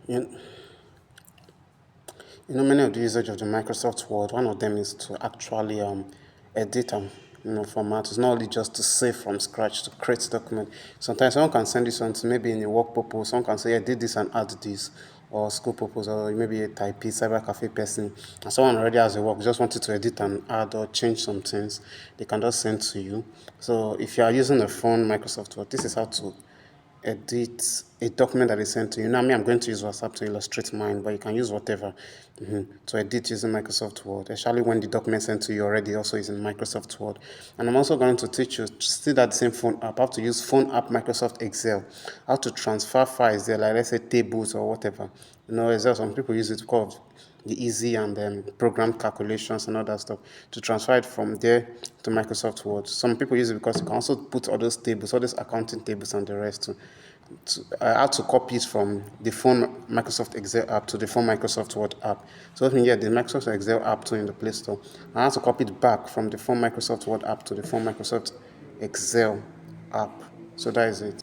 You, many of the usage of the Microsoft Word, one of them is to actually edit and format. It's not only just to save from scratch to create document. Sometimes someone can send you something, maybe in a work purpose. Someone can say, "I did this and add this," or school purpose, or maybe a typist, cyber cafe person, and someone already has a work, just wanted to edit and add or change some things. They can just send to you. So if you are using a phone, Microsoft Word, this is how to edit a document that is sent to you. Now, I'm going to use WhatsApp to illustrate mine, but you can use whatever to edit using Microsoft Word, especially when the document sent to you already also is in Microsoft Word. And I'm also going to teach you still that same phone app, how to use phone app Microsoft Excel, how to transfer files there, like let's say tables or whatever. Excel, some people use it because the easy and program calculations and all that stuff to transfer it from there to Microsoft Word. Some people use it because you can also put all those tables, all those accounting tables and the rest how to copy it from the phone Microsoft Excel app to the phone Microsoft Word app. So let me get the Microsoft Excel app too in the Play Store. I have to copy it back from the phone Microsoft Word app to the phone Microsoft Excel app. So that is it.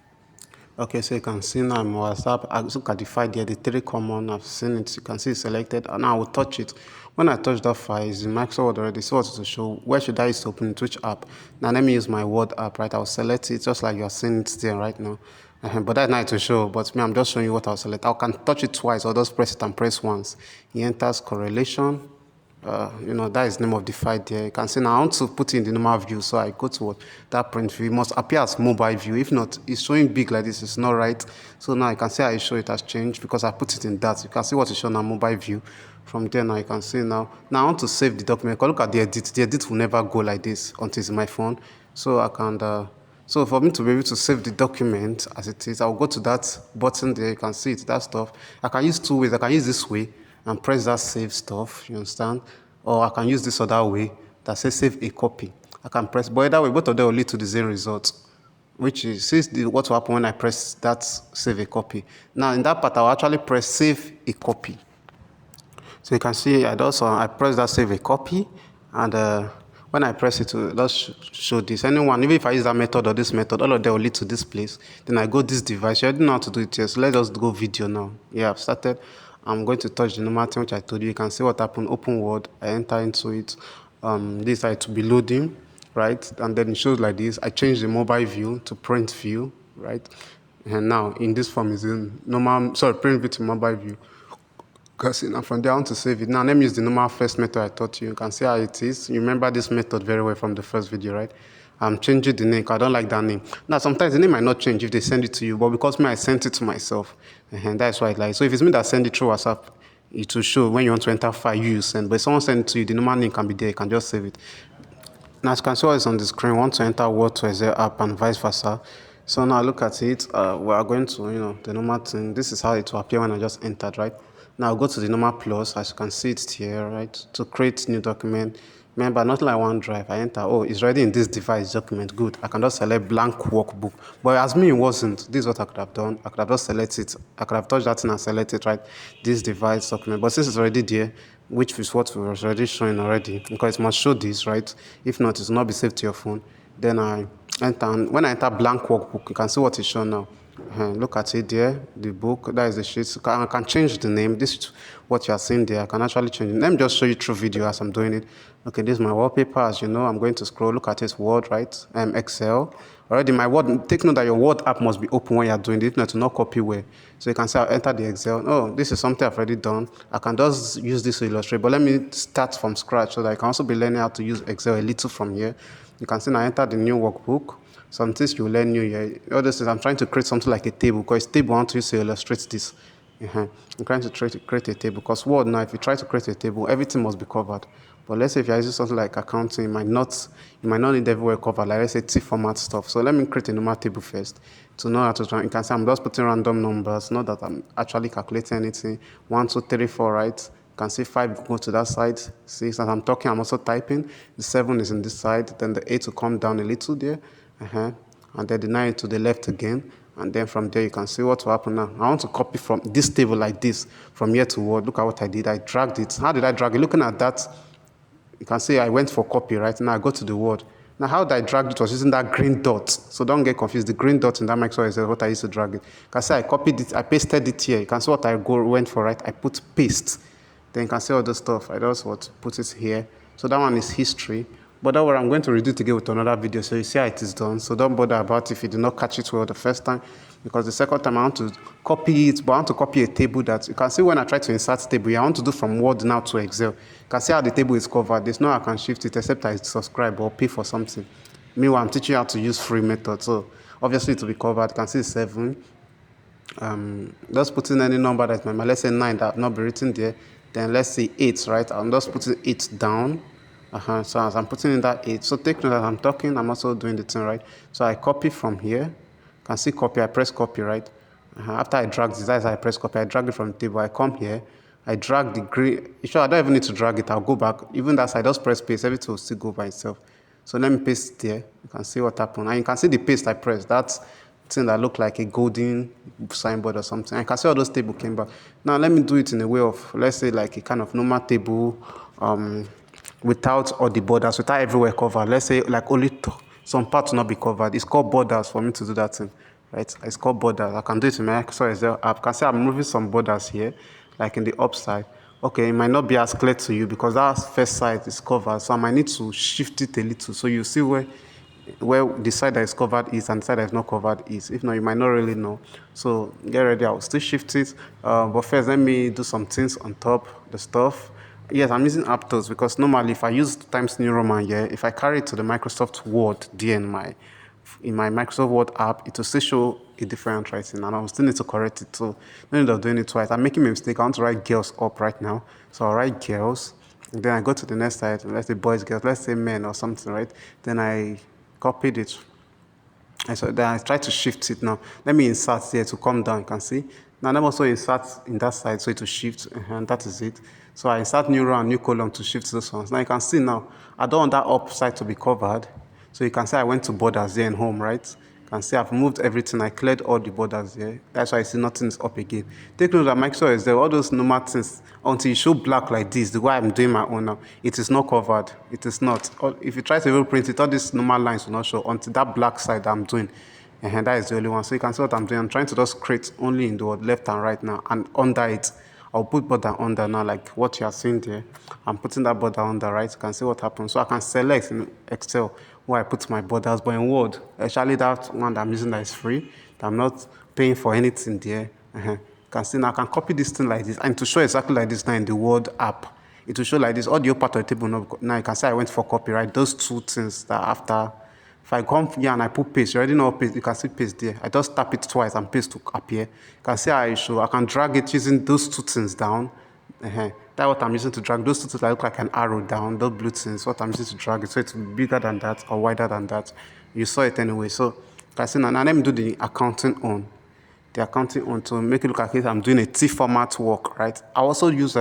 Okay, so you can see now in WhatsApp, I look at the file there, the three common, I've seen it, you can see it's selected, and now I will touch it. When I touch that file, it's in Microsoft Word already, so what to show, where should I use to open it, which app? Now let me use my Word app, right? I'll select it just like you're seeing it there right now. But that's not to show, but me, I'm just showing you what I'll select. I can touch it twice or just press it and press once. It enters correlation. That is the name of the file there. You can see now I want to put in the normal view, so I go to that print view. It must appear as mobile view. If not, it's showing big like this. It's not right. So now you can see I show it has changed because I put it in that. You can see what is shown on mobile view. From there now you can see now. Now I want to save the document. Look at the edit. The edit will never go like this until it's in my phone. So I can. So for me to be able to save the document as it is, I'll go to that button there. You can see it. That stuff. I can use two ways. I can use this way and press that save stuff, you understand? Or I can use this other way that says save a copy. I can press, but either way, both of them will lead to the same result, which is what will happen when I press that save a copy. Now in that part, I'll actually press save a copy. So you can see I press that save a copy, and when I press it to just show this, anyone, even if I use that method or this method, all of them will lead to this place. Then I go this device. You already know how to do it here, so let's just go video now. Yeah, I've started. I'm going to touch the normal thing which I told you. You can see what happened. Open Word. I enter into it. This side to be loading, right? And then it shows like this. I change the mobile view to print view, right? And now in this form is in print view to mobile view. Because now from there I want to save it. Now let me use the normal first method I taught you. You can see how it is. You remember this method very well from the first video, right? I'm changing the name because I don't like that name. Now sometimes the name might not change if they send it to you, but because me I sent it to myself, and that's why I like. So if it's me that send it through WhatsApp, it will show when you want to enter file you send. But if someone send it to you, the normal name can be there. You can just save it. Now as you can see what is on the screen, want to enter Word to Excel app and vice versa. So now look at it. We are going to the normal thing. This is how it will appear when I just entered, right? Now I'll go to the normal plus, as you can see it here, right? To create new document. Remember, not like OneDrive. I enter, it's already in this device document. Good. I can just select blank workbook. But as me, it wasn't. This is what I could have done. I could have just selected it. I could have touched that thing and select it, right? This device document. But since it's already there, which is what we were already showing already, because it must show this, right? If not, it will not be saved to your phone. Then I enter, and when I enter blank workbook, you can see what is shown now. Look at it there, the book, that is the sheet. I can change the name. This is what you are seeing there. I can actually change it. Let me just show you through video as I'm doing it. Okay, this is my wallpaper. As you know, I'm going to scroll. Look at this Word, right? Excel. Already my Word, take note that your Word app must be open when you're doing it, if not to not copy where. So you can say I'll enter the Excel. Oh, this is something I've already done. I can just use this to illustrate, but let me start from scratch so that I can also be learning how to use Excel a little from here. You can see now I enter the new workbook. Some things you learn new here. All this is I'm trying to create something like a table because table I want to use to illustrate this. I'm trying to create a table because Word now, if you try to create a table, everything must be covered. But let's say if you're using something like accounting, you might not need everywhere covered, like let's say T format stuff. So let me create a normal table first to know how to try. You can see I'm just putting random numbers, not that I'm actually calculating anything. 1, 2, 3, 4, right? You can see 5 go to that side. 6, as I'm talking, I'm also typing. The 7 is in this side. Then the 8 will come down a little there. And then the 9 to the left again. And then from there, you can see what will happen now. I want to copy from this table like this, from here to Word. Look at what I did. I dragged it. How did I drag it? Looking at that, you can see I went for copy, right? Now I go to the Word. Now, how did I drag it was using that green dot. So don't get confused. The green dot in that Microsoft Excel is what I used to drag it. You can see I copied it, I pasted it here. You can see what went for, right? I put paste. Then you can see all the stuff. I just put it here. So that one is history. But that one I'm going to redo it again with another video. So you see how it is done. So don't bother about if you did not catch it well the first time. Because the second time I want to copy it, but I want to copy a table that you can see when I try to insert table. I want to do from Word now to Excel. You can see how the table is covered. There's no I can shift it except I subscribe or pay for something. Meanwhile, I'm teaching you how to use free method. So obviously it will be covered. You can see 7. Just put in any number that's my, let's say 9 that not be written there. Then let's say 8, right? I'm just putting 8 down. So as I'm putting in that 8, so take note that I'm talking, I'm also doing the thing, right? So I copy from here. You can see copy, I press copy, right? After I drag this, that's how I press copy. I drag it from the table. I come here. I drag the green. Sure, I don't even need to drag it. I'll go back. Even that side, just press paste. Everything will still go by itself. So let me paste there. You can see what happened. And you can see the paste I pressed. That's thing that looked like a golden signboard or something. I can see all those tables came back. Now let me do it in a way of, let's say, like a kind of normal table, without all the borders, without everywhere covered. Let's say like only some parts will not be covered. It's called borders for me to do that thing, right? It's called borders. I can do it in my Microsoft Excel app. You can see I'm moving some borders here, like in the upside. Okay, it might not be as clear to you because that first side is covered, so I might need to shift it a little so you see where the side that is covered is and the side that is not covered is. If not, you might not really know. So get ready, I'll still shift it. But first, let me do some things on top, the stuff. Yes, I'm using Aptos because normally if I use Times New Roman here, if I carry it to the Microsoft Word there in my Microsoft Word app, it will still show a different writing and I will still need to correct it. So no need of doing it twice. I'm making a mistake. I want to write girls up right now. So I'll write girls. And then I go to the next side. Let's say boys, girls. Let's say men or something, right? Then I copied it. And so then I try to shift it now. Let me insert here to come down. You can see. Now let me also insert in that side so it will shift. And that is it. So I insert new row and new column to shift those ones. Now you can see now, I don't want that up side to be covered. So you can see I went to borders here in home, right? You can see I've moved everything. I cleared all the borders here. That's why I see nothing is up again. Take note that Microsoft is there. All those normal things, until you show black like this, the way I'm doing my own now, it is not covered. It is not. If you try to even print it, all these normal lines will not show until that black side I'm doing. And that is the only one. So you can see what I'm doing. I'm trying to just create only in the word left and right now. And under it, I'll put border under now, like what you are seeing there. I'm putting that border under, right? You can see what happens. So I can select in Excel where I put my borders, but in Word, actually that one that I'm using that is free, that I'm not paying for anything there. You can see now I can copy this thing like this, and to show exactly like this now in the Word app, it will show like this. Audio part of the table now you can see I went for copyright. Those two things that after. If I come here and I put paste, you already know paste, you can see paste there. I just tap it twice and paste to appear. You can see how I show. I can drag it using those two things down. That's what I'm using to drag. Those two things that look like an arrow down, those blue things, what I'm using to drag it. So it's bigger than that or wider than that. You saw it anyway. So you can see now let me do the accounting on. The accounting on to make it look like I'm doing a T format work, right? I also use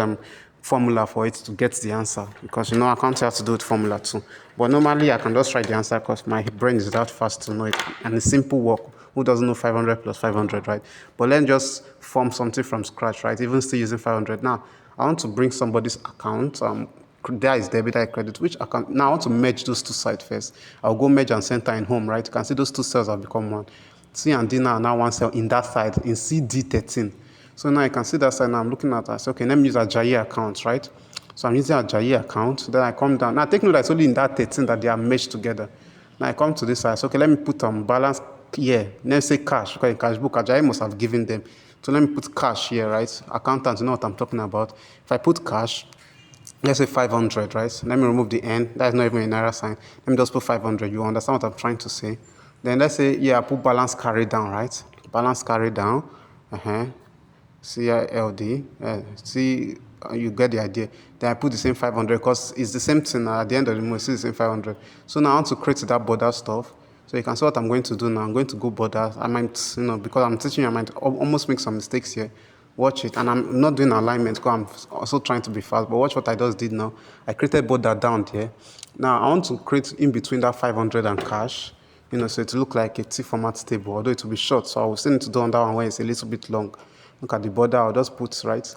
formula for it to get the answer because you know I can't have to do it formula too. But normally I can just write the answer because my brain is that fast to know it. And it's simple work. Who doesn't know 500 plus 500, right? But let's just form something from scratch, right? Even still using 500. Now, I want to bring somebody's account. There is debit, I credit. Which account? Now I want to merge those two sides first. I'll go merge and center in home, right? You can see those two cells have become one. C and D now one cell in that side in CD13. So now you can see that side. Now I'm looking at that. So, okay, let me use Ajayi account, right? So I'm using Ajayi account. Then I come down. Now take note that it's only in that 13 that they are meshed together. Now I come to this side. So okay, let me put balance here. Let's say cash because in cash book Ajayi must have given them. So let me put cash here, right? Accountant, you know what I'm talking about. If I put cash, let's say 500, right? Let me remove the N. That is not even a naira sign. Let me just put 500. You understand what I'm trying to say? Then let's say, yeah, I put balance carry down, right? Balance carry down. CILD. See, you get the idea. Then I put the same 500 because it's the same thing. At the end of the month, it's the same 500. So now I want to create that border stuff. So you can see what I'm going to do now. I'm going to go borders. I might, because I'm teaching you, I might almost make some mistakes here. Watch it. And I'm not doing alignment because I'm also trying to be fast. But watch what I just did now. I created border down there. Now I want to create in between that 500 and cash. So it will look like a T format table, although it will be short. So I will still need to do on that one where it's a little bit long. Look at the border. I'll just put right.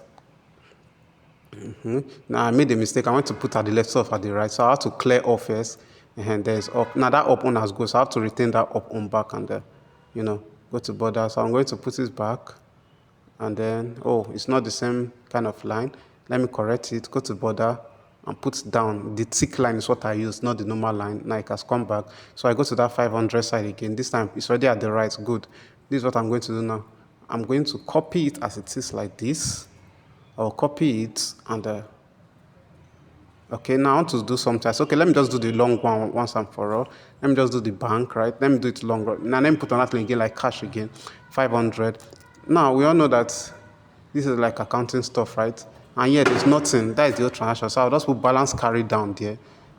Now I made a mistake. I want to put at the left, so at the right. So I have to clear off first. And there's up. Now that up one has go, so I have to retain that up on back and go to border. So I'm going to put it back, and then it's not the same kind of line. Let me correct it. Go to border and put down. The thick line is what I use, not the normal line. Now it has come back. So I go to that 500 side again. This time it's already at the right. Good. This is what I'm going to do now. I'm going to copy it as it is like this. I'll copy it and okay, now I want to do something. Okay, let me just do the long one once and for all. Let me just do the bank, right? Let me do it long. Now let me put another thing again, like cash again, 500. Now we all know that this is like accounting stuff, right? And yet there's nothing. That is the old transaction. So I'll just put balance carried down there.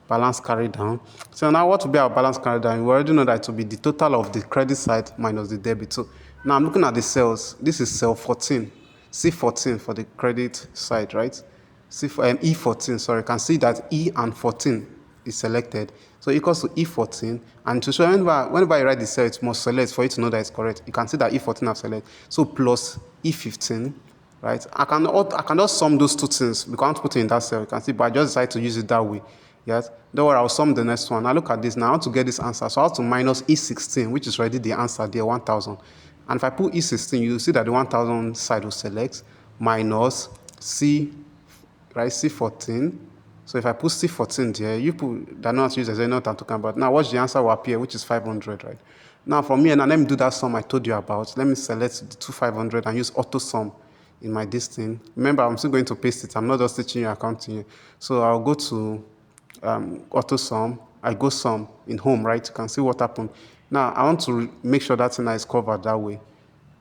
Balance carried down. So now what will be our balance carried down? We already know that it will be the total of the credit side minus the debit. So now I'm looking at the cells. This is cell 14. C14 for the credit side, right? E14, sorry, you can see that E and 14 is selected. So equals to E14. And to show whenever I write the cell, it must select for you to know that it's correct. You can see that E14 have selected. So plus E15, right? I can just sum those two things because I want to put it in that cell. You can see, but I just decided to use it that way. Yes. Don't worry, I'll sum the next one. Now look at this. Now I want to get this answer. So I have to minus E16, which is already the answer there, 1000. And if I put E16, you'll see that the 1000 side will select minus C, right? C14. So if I put C14 there, you put that not use as not I'm talking about. Now watch the answer will appear, which is 500, right? Now from here, now let me do that sum I told you about. Let me select the two 500 and use auto sum in my this thing. Remember, I'm still going to paste it. I'm not just teaching you accounting here. So I'll go to auto sum. I go sum in home, right? You can see what happened. Now I want to make sure that thing is covered that way.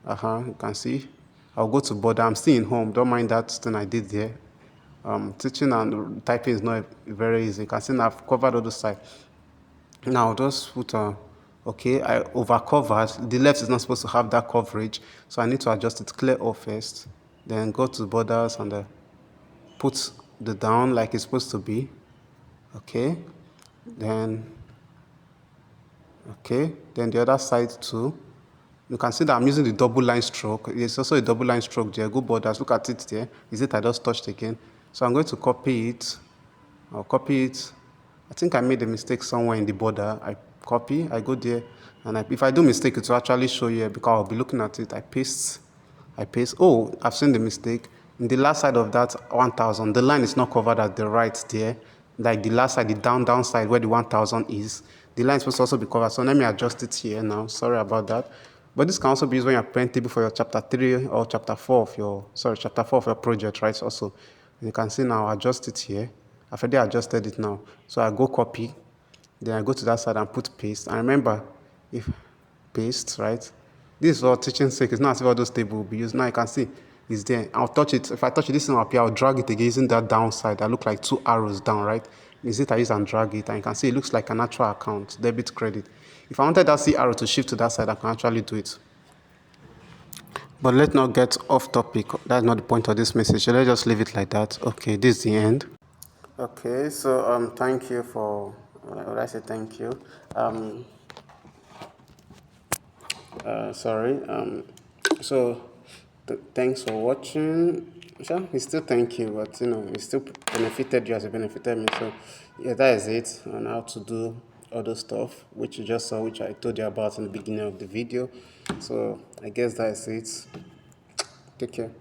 You can see. I'll go to border. I'm still in home. Don't mind that thing I did there. Teaching and typing is not very easy. You can see now I've covered all the side. Now I'll just put okay, I over covered. The left is not supposed to have that coverage, so I need to adjust it clear all first. Then go to borders and put the down like it's supposed to be. Okay, then the other side too. You can see that I'm using the double line stroke. It's also a double line stroke there. Go borders, look at it there. Is it I just touched again? So I'm going to copy it. I'll copy it. I think I made a mistake somewhere in the border. I copy, I go there, and if I do mistake, it will actually show you because I'll be looking at it. I paste. Oh, I've seen the mistake. In the last side of that 1000, the line is not covered at the right there. Like the last side, the down side where the 1000 is. The line is supposed to also be covered. So let me adjust it here now. Sorry about that. But this can also be used when you're preparing table for your chapter 3 or chapter 4 of your project, right? Also, you can see now, adjust it here. I've already adjusted it now. So I go copy, then I go to that side and put paste. And remember, if paste, right? This is for teaching sake. It's not as if all those tables will be used. Now you can see it's there. I'll touch it. If I touch it, this thing will appear. I'll drag it again using that down side. That look like two arrows down, right? Is it I use and drag it, and you can see it looks like an actual account, debit, credit. If I wanted that C arrow to shift to that side, I can actually do it. But let's not get off topic. That's not the point of this message. So let's just leave it like that. Okay, this is the end. Okay, so thank you for. What I say? Thank you. Sorry. So thanks for watching. Sure, we still thank you, but it still benefited you as it benefited me. So yeah, that is it on how to do other stuff, which you just saw, which I told you about in the beginning of the video. So I guess that is it. Take care.